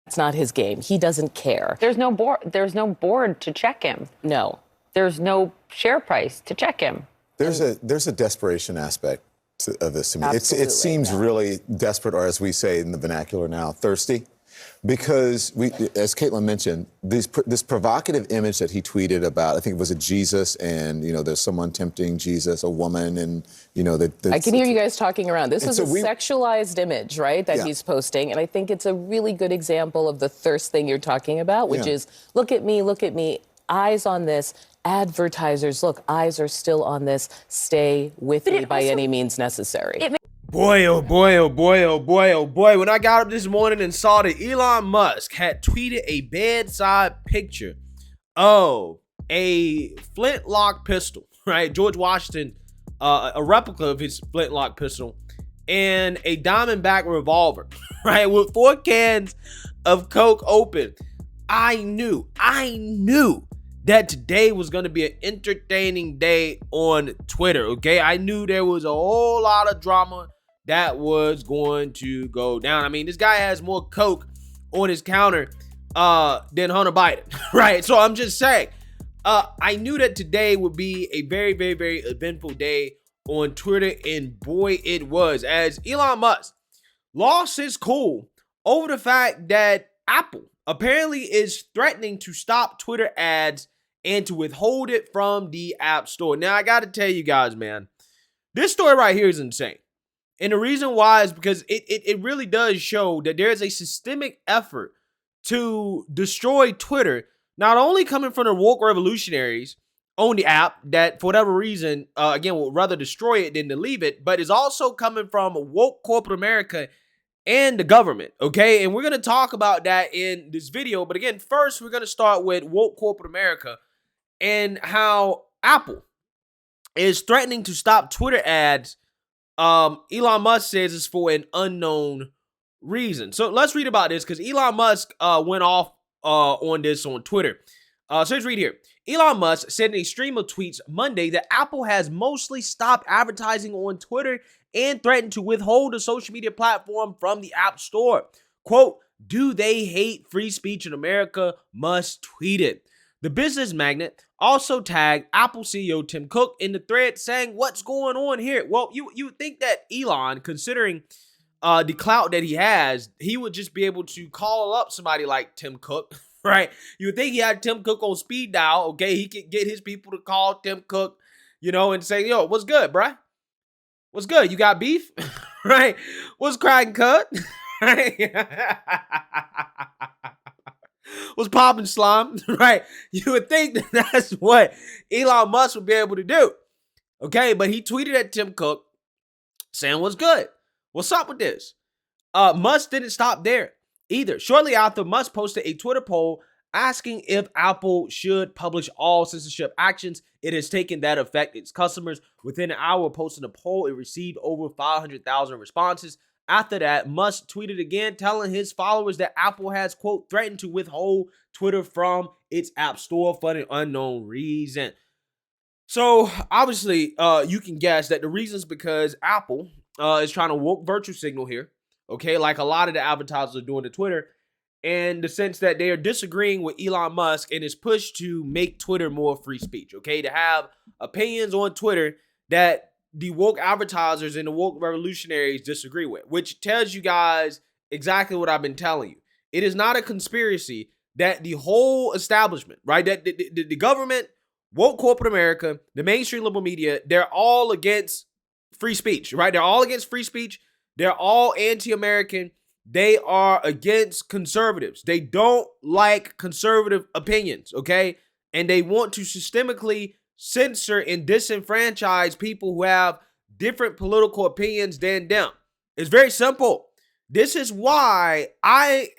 It's not his game. He doesn't care. There's no board. There's no board to check him. No. There's no share price to check him. There's a desperation aspect of this to me. It seems yeah. really desperate, or as we say in the vernacular now, thirsty. Because as Caitlin mentioned, this provocative image that he tweeted about, I think it was a Jesus, and there's someone tempting Jesus, a woman, and I can hear you guys talking around. This is so a sexualized image, right, that he's posting, and I think it's a really good example of the thirst thing you're talking about, which is look at me, eyes on this. Advertisers, look, eyes are still on this. Stay with me by any means necessary. Boy, oh boy, oh boy, oh boy, oh boy. When I got up this morning and saw that Elon Musk had tweeted a bedside picture of a flintlock pistol, right? George Washington, a replica of his flintlock pistol, and a diamondback revolver, right? With 4 cans of Coke open. I knew that today was going to be an entertaining day on Twitter, okay? I knew there was a whole lot of drama that was going to go down. I mean, this guy has more Coke on his counter than Hunter Biden, right? So I'm just saying, I knew that today would be a very, very, very eventful day on Twitter, and boy, it was, as Elon Musk lost his cool over the fact that Apple apparently is threatening to stop Twitter ads and to withhold it from the App Store. Now, I got to tell you guys, man, this story right here is insane. And the reason why is because it really does show that there is a systemic effort to destroy Twitter, not only coming from the woke revolutionaries on the app that, for whatever reason, again, would rather destroy it than to leave it, but is also coming from woke corporate America and the government, okay? And we're going to talk about that in this video. But again, first, we're going to start with woke corporate America and how Apple is threatening to stop Twitter ads. Elon Musk says it's for an unknown reason. So let's read about this, because Elon Musk went off on this on Twitter. So let's read here. Elon Musk said in a stream of tweets Monday that Apple has mostly stopped advertising on Twitter and threatened to withhold the social media platform from the App Store. Quote, "Do they hate free speech in America?" Musk tweeted. The business magnate also tagged Apple CEO Tim Cook in the thread, saying, "What's going on here?" Well, you would think that Elon, considering the clout that he has, he would just be able to call up somebody like Tim Cook, right? You would think he had Tim Cook on speed dial, okay? He could get his people to call Tim Cook, and say, "Yo, what's good, bruh? What's good? You got beef?" Right? "What's cracking, cut?" Right? "What's popping, slime?" Right? You would think that that's what Elon Musk would be able to do. Okay, but he tweeted at Tim Cook saying, "What's good? What's up with this?" Musk didn't stop there either. Shortly after, Musk posted a Twitter poll asking if Apple should publish all censorship actions it has taken that affect its customers. Within an hour of posting the poll, it received over 500,000 responses. After that, Musk tweeted again, telling his followers that Apple has, quote, threatened to withhold Twitter from its App Store for an unknown reason. So, obviously, you can guess that the reason is because Apple is trying to woke virtue signal here, okay, like a lot of the advertisers are doing to Twitter, in the sense that they are disagreeing with Elon Musk and his push to make Twitter more free speech, okay, to have opinions on Twitter that the woke advertisers and the woke revolutionaries disagree with, which tells you guys exactly what I've been telling you. It is not a conspiracy that the whole establishment, right, that the government, woke corporate America, the mainstream liberal media, they're all against free speech, right? They're all against free speech. They're all anti-American. They are against conservatives. They don't like conservative opinions, okay? And they want to systemically censor and disenfranchise people who have different political opinions than them. It's very simple. This is why I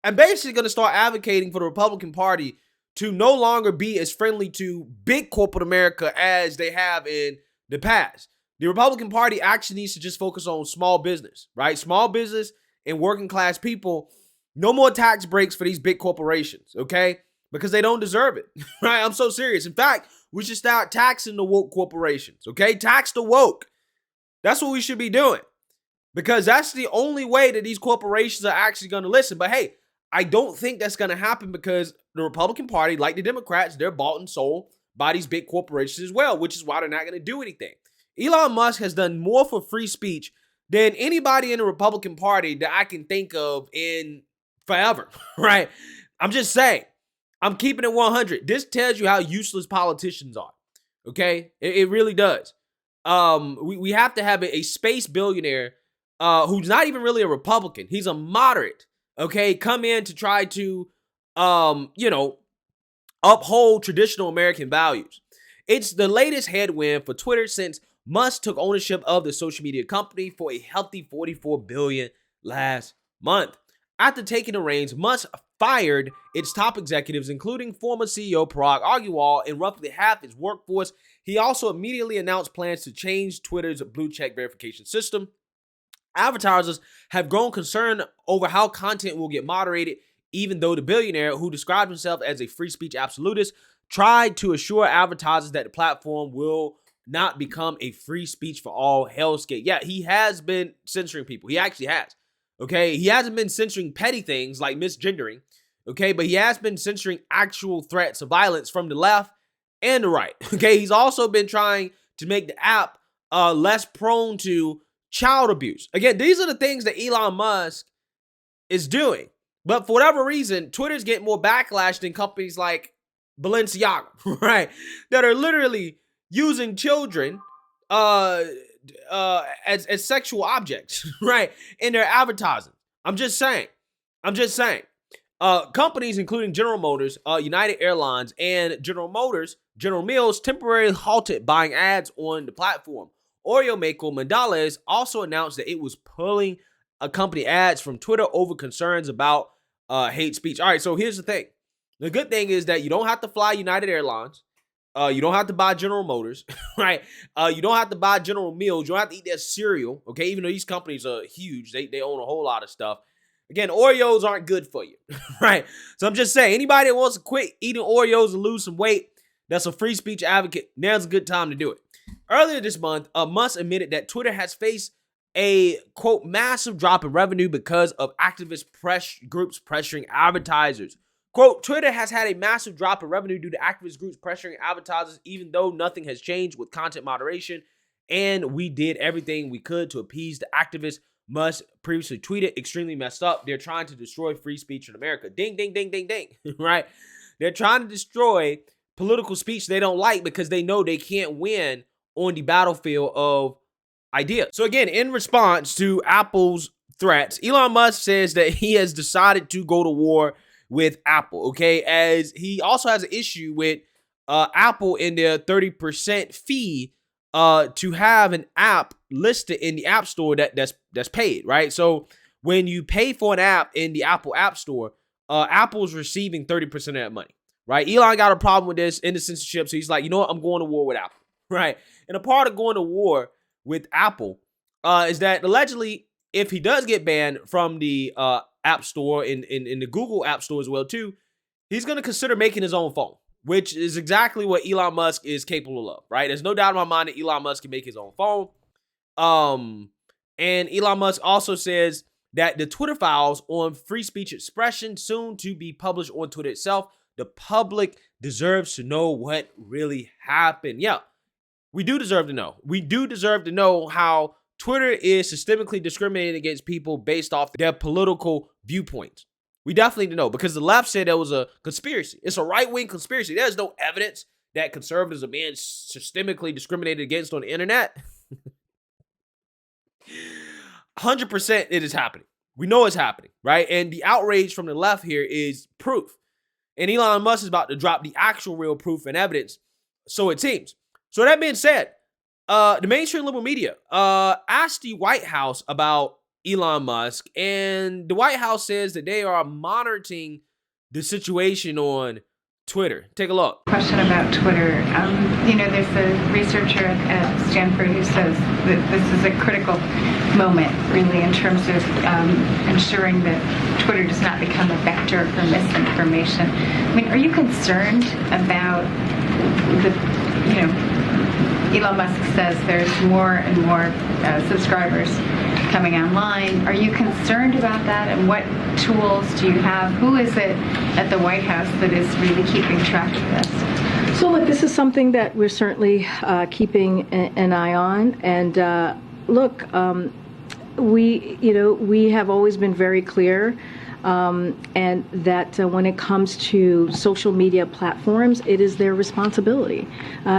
am basically going to start advocating for the Republican Party to no longer be as friendly to big corporate America as they have in the past. The Republican Party actually needs to just focus on small business, right? Small business and working class people. No more tax breaks for these big corporations, okay? Because they don't deserve it, right? I'm so serious. In fact, we should start taxing the woke corporations, okay? Tax the woke. That's what we should be doing, because that's the only way that these corporations are actually going to listen. But hey, I don't think that's going to happen because the Republican Party, like the Democrats, they're bought and sold by these big corporations as well, which is why they're not going to do anything. Elon Musk has done more for free speech than anybody in the Republican Party that I can think of in forever, right? I'm just saying. I'm keeping it 100. This tells you how useless politicians are, okay? It really does. We have to have a space billionaire who's not even really a Republican. He's a moderate, okay? Come in to try to, uphold traditional American values. It's the latest headwind for Twitter since Musk took ownership of the social media company for a healthy $44 billion last month. After taking the reins, Musk fired its top executives, including former CEO Parag Agrawal and roughly half his workforce. He also immediately announced plans to change Twitter's blue check verification system. Advertisers have grown concerned over how content will get moderated, even though the billionaire, who described himself as a free speech absolutist, tried to assure advertisers that the platform will not become a free speech for all hellscape. Yeah, he has been censoring people. He actually has. Okay, he hasn't been censoring petty things like misgendering, okay, but he has been censoring actual threats of violence from the left and the right. Okay, he's also been trying to make the app less prone to child abuse. Again, these are the things that Elon Musk is doing. But for whatever reason, Twitter's getting more backlash than companies like Balenciaga, right? That are literally using children as sexual objects, right, in their advertising. I'm just saying. Companies including General Motors, United Airlines, and General Mills temporarily halted buying ads on the platform. Oreo maker Mondelez also announced that it was pulling company ads from Twitter over concerns about hate speech. All right, so here's the thing. The good thing is that you don't have to fly United Airlines. You don't have to buy General Motors, right? You don't have to buy General Mills. You don't have to eat their cereal, okay? Even though these companies are huge, they own a whole lot of stuff. Again, Oreos aren't good for you, right? So I'm just saying, anybody that wants to quit eating Oreos and lose some weight, that's a free speech advocate, now's a good time to do it. Earlier this month, Musk admitted that Twitter has faced a, quote, massive drop in revenue because of activist groups pressuring advertisers. Quote, Twitter has had a massive drop in revenue due to activist groups pressuring advertisers, even though nothing has changed with content moderation, and we did everything we could to appease the activists. Musk previously tweeted, extremely messed up. They're trying to destroy free speech in America. Ding, ding, ding, ding, ding, right? They're trying to destroy political speech they don't like because they know they can't win on the battlefield of ideas. So again, in response to Apple's threats, Elon Musk says that he has decided to go to war with Apple, okay? As he also has an issue with Apple in their 30% fee to have an app listed in the App Store that's paid, right? So when you pay for an app in the Apple App Store, Apple's receiving 30% of that money, right? Elon got a problem with this in the censorship, so he's like, you know what? I'm going to war with Apple, right? And a part of going to war with Apple is that allegedly, if he does get banned from the App Store in the Google App Store as well too, he's going to consider making his own phone, which is exactly what Elon Musk is capable of, right? There's no doubt in my mind that Elon Musk can make his own phone. And Elon Musk also says that the Twitter files on free speech expression soon to be published on Twitter itself, the public deserves to know what really happened. Yeah, we do deserve to know. We do deserve to know how Twitter is systemically discriminating against people based off their political viewpoints. We definitely need to know because the left said there was a conspiracy. It's a right-wing conspiracy. There's no evidence that conservatives are being systemically discriminated against on the internet. 100% it is happening. We know it's happening, right? And the outrage from the left here is proof. And Elon Musk is about to drop the actual real proof and evidence, so it seems. So that being said, the mainstream liberal media asked the White House about Elon Musk, and the White House says that they are monitoring the situation on Twitter. Take a look. Question about Twitter. There's a researcher at Stanford who says that this is a critical moment, really, in terms of ensuring that Twitter does not become a vector for misinformation. I mean, are you concerned about Elon Musk says there's more and more subscribers coming online. Are you concerned about that? And what tools do you have? Who is it at the White House that is really keeping track of this? So look, this is something that we're certainly keeping an eye on. And we have always been very clear, and that when it comes to social media platforms, it is their responsibility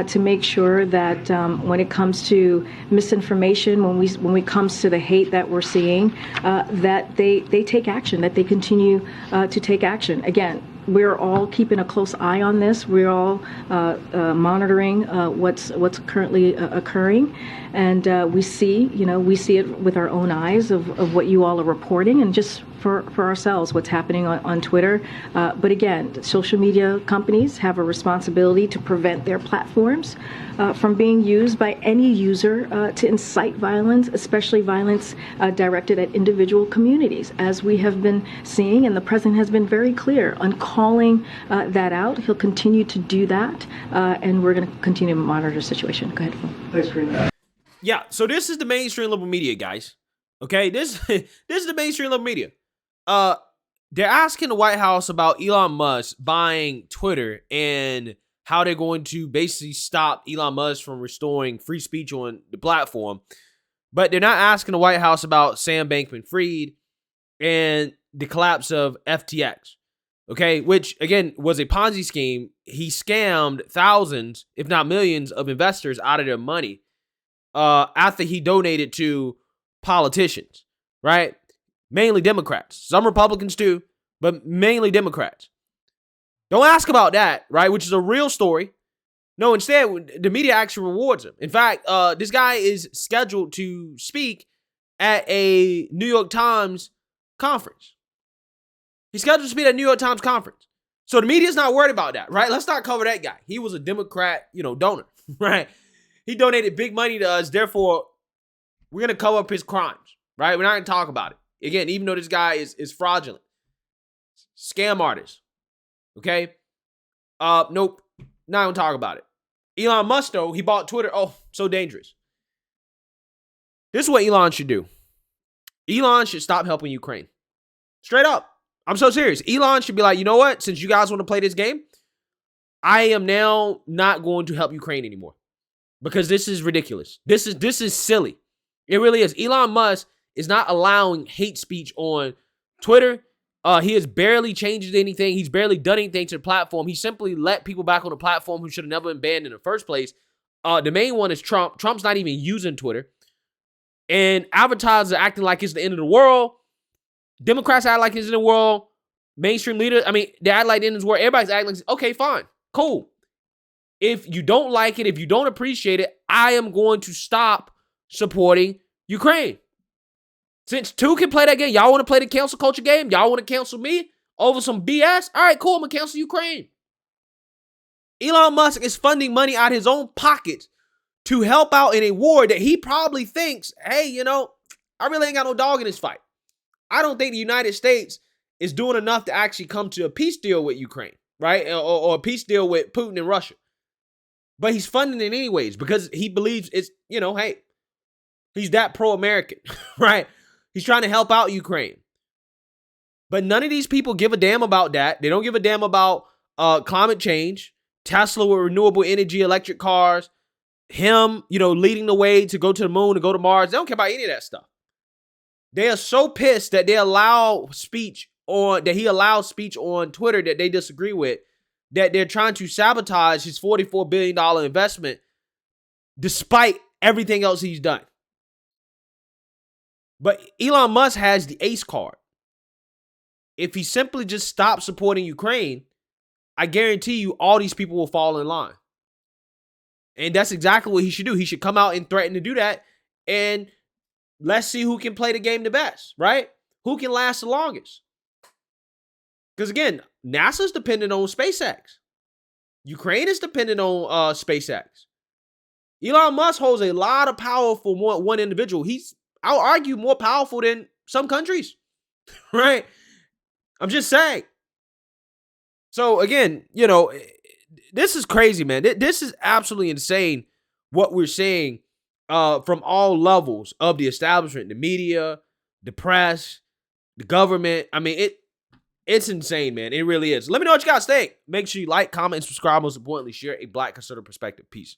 to make sure that when it comes to misinformation, when it comes to the hate that we're seeing, that they take action, that they continue to take action. Again, we're all keeping a close eye on this. We're all monitoring what's currently occurring, and we see it with our own eyes of what you all are reporting, and just for ourselves what's happening on Twitter. But again, social media companies have a responsibility to prevent their platforms from being used by any user to incite violence, especially violence directed at individual communities, as we have been seeing, and the president has been very clear on calling that out. He'll continue to do that, and we're going to continue to monitor the situation. Go ahead, Phil. Thanks, Karina. Yeah, so this is the mainstream liberal media, guys. Okay, this is the mainstream liberal media. They're asking the White House about Elon Musk buying Twitter and how they're going to basically stop Elon Musk from restoring free speech on the platform. But they're not asking the White House about Sam Bankman-Fried and the collapse of FTX. Okay, which again was a Ponzi scheme. He scammed thousands, if not millions, of investors out of their money after he donated to politicians, right? Mainly Democrats. Some Republicans too, but mainly Democrats. Don't ask about that, right? Which is a real story. No, instead, the media actually rewards him. In fact, this guy is scheduled to speak at a New York Times conference. He's scheduled to speak at a New York Times conference. So the media's not worried about that, right? Let's not cover that guy. He was a Democrat, donor, right? He donated big money to us. Therefore, we're going to cover up his crimes, right? We're not going to talk about it. Again, even though this guy is fraudulent. Scam artist. Okay? Nope. Not going to talk about it. Elon Musk, though, he bought Twitter. Oh, so dangerous. This is what Elon should do. Elon should stop helping Ukraine. Straight up. I'm so serious. Elon should be like, you know what? Since you guys want to play this game, I am now not going to help Ukraine anymore. Because this is ridiculous. This is silly. It really is. Elon Musk is not allowing hate speech on Twitter. He has barely changed anything. He's barely done anything to the platform. He simply let people back on the platform who should have never been banned in the first place. The main one is Trump. Trump's not even using Twitter. And advertisers are acting like it's the end of the world. Democrats act like it's in the world. Mainstream leaders, they act like the end of the world. Everybody's acting like, okay, fine, cool. If you don't like it, if you don't appreciate it, I am going to stop supporting Ukraine. Since two can play that game, y'all want to play the cancel culture game? Y'all want to cancel me over some BS? All right, cool, I'm going to cancel Ukraine. Elon Musk is funding money out of his own pockets to help out in a war that he probably thinks, hey, I really ain't got no dog in this fight. I don't think the United States is doing enough to actually come to a peace deal with Ukraine, right? Or a peace deal with Putin and Russia. But he's funding it anyways because he believes it's, hey, he's that pro-American, right? He's trying to help out Ukraine. But none of these people give a damn about that. They don't give a damn about climate change, Tesla with renewable energy, electric cars, him, leading the way to go to the moon, to go to Mars. They don't care about any of that stuff. They are so pissed that he allows speech on Twitter that they disagree with, that they're trying to sabotage his $44 billion investment despite everything else he's done. But Elon Musk has the ace card. If he simply just stops supporting Ukraine, I guarantee you all these people will fall in line. And that's exactly what he should do. He should come out and threaten to do that. And let's see who can play the game the best, right? Who can last the longest? Because again, NASA's dependent on SpaceX. Ukraine is dependent on SpaceX. Elon Musk holds a lot of power for one individual. He's, I'll argue, more powerful than some countries, right? I'm just saying. So again, this is crazy, man. This is absolutely insane what we're seeing from all levels of the establishment, the media, the press, the government. I mean, it's insane, man. It really is. Let me know what you guys think. Make sure you like, comment, and subscribe. Most importantly, share a Black conservative perspective. Peace.